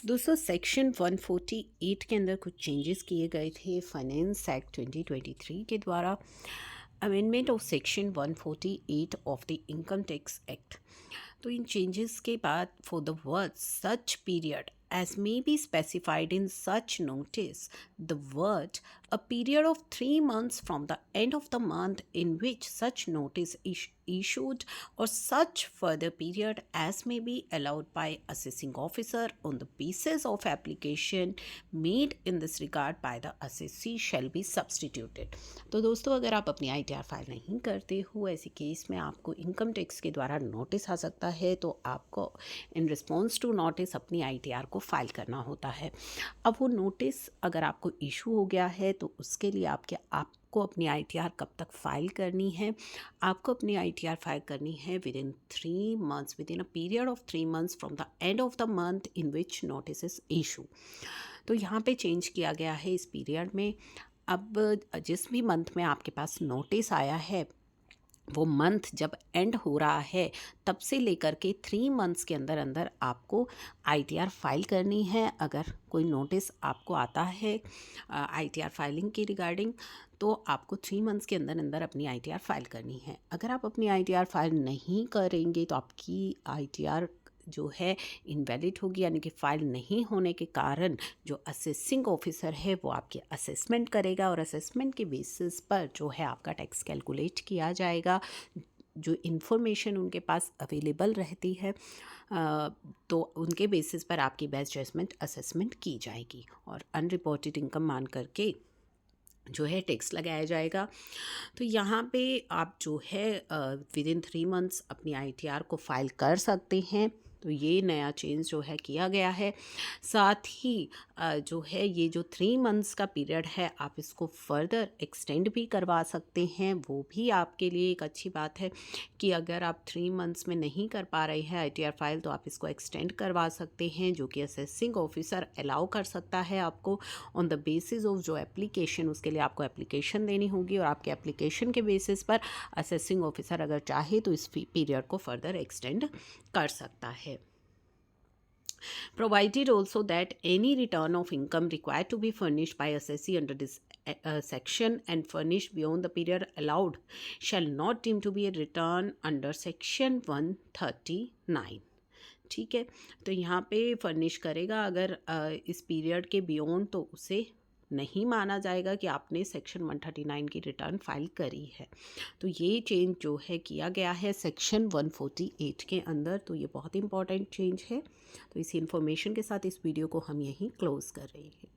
दोस्तों सेक्शन 148 के अंदर कुछ चेंजेस किए गए थे फाइनेंस एक्ट 2023 के द्वारा। Amendment of section 148 of the income tax act. तो इन चेंजेस के बाद for the word such period as may be specified in such notice, the word a period of 3 months from the end of the month in which such notice is issued or such further period as may be allowed by assessing officer on the basis of application made in this regard by the assessee shall be substituted। तो दोस्तों अगर आप अपनी ITR file नहीं करते हो, ऐसे case में आपको इनकम टैक्स के द्वारा नोटिस आ सकता है, तो आपको इन रिस्पॉन्स टू नोटिस अपनी ITR को फाइल करना होता है। अब वो नोटिस अगर आपको इशू हो गया है तो उसके लिए आपको अपनी ITR कब तक फाइल करनी है? आपको अपनी ITR फाइल करनी है with in 3 months, with in a period of 3 months from the end of the month in which notice is issue. तो यहाँ पे चेंज किया गया है इस पीरियड में। अब जिस भी मंथ में आपके पास नोटिस आया है, वो मंथ जब एंड हो रहा है तब से लेकर के 3 मंथ्स के अंदर अंदर आपको ITR फाइल करनी है। अगर कोई नोटिस आपको आता है ITR फाइलिंग के रिगार्डिंग, तो आपको 3 मंथ्स के अंदर अंदर अपनी ITR फाइल करनी है। अगर आप अपनी ITR फाइल नहीं करेंगे तो आपकी ITR जो है इनवैलिड होगी, यानी कि फ़ाइल नहीं होने के कारण जो असेसिंग ऑफिसर है वो आपके असेसमेंट करेगा और असेसमेंट के बेसिस पर जो है आपका टैक्स कैलकुलेट किया जाएगा। जो इन्फॉर्मेशन उनके पास अवेलेबल रहती है तो उनके बेसिस पर आपकी बेस्ट जजमेंट असेसमेंट की जाएगी और अनरिपोर्टेड इनकम मान करके जो है टैक्स लगाया जाएगा। तो यहाँ पे आप जो है विद इन 3 मंथ्स अपनी ITR को फाइल कर सकते हैं। तो ये नया चेंज जो है किया गया है। साथ ही जो है ये जो 3 मंथ्स का पीरियड है आप इसको फर्दर एक्सटेंड भी करवा सकते हैं। वो भी आपके लिए एक अच्छी बात है कि अगर आप 3 मंथ्स में नहीं कर पा रहे हैं ITR फाइल, तो आप इसको एक्सटेंड करवा सकते हैं, जो कि असेसिंग ऑफिसर अलाउ कर सकता है आपको ऑन द बेसिस ऑफ जो एप्लीकेशन। उसके लिए आपको एप्लीकेशन देनी होगी और आपके एप्लीकेशन के बेसिस पर असेसिंग ऑफिसर अगर चाहे तो इस पीरियड को फर्दर एक्सटेंड कर सकता है। Provided also that any return of income required to be furnished by assessee under this section and furnished beyond the period allowed shall not deem to be a return under section 139। ठीक है, तो यहाँ पे furnish करेगा अगर इस period के beyond, तो उसे नहीं माना जाएगा कि आपने सेक्शन 139 की रिटर्न फाइल करी है। तो ये चेंज जो है किया गया है सेक्शन 148 के अंदर। तो ये बहुत इंपॉर्टेंट चेंज है। तो इसी इन्फॉर्मेशन के साथ इस वीडियो को हम यहीं क्लोज़ कर रहे हैं।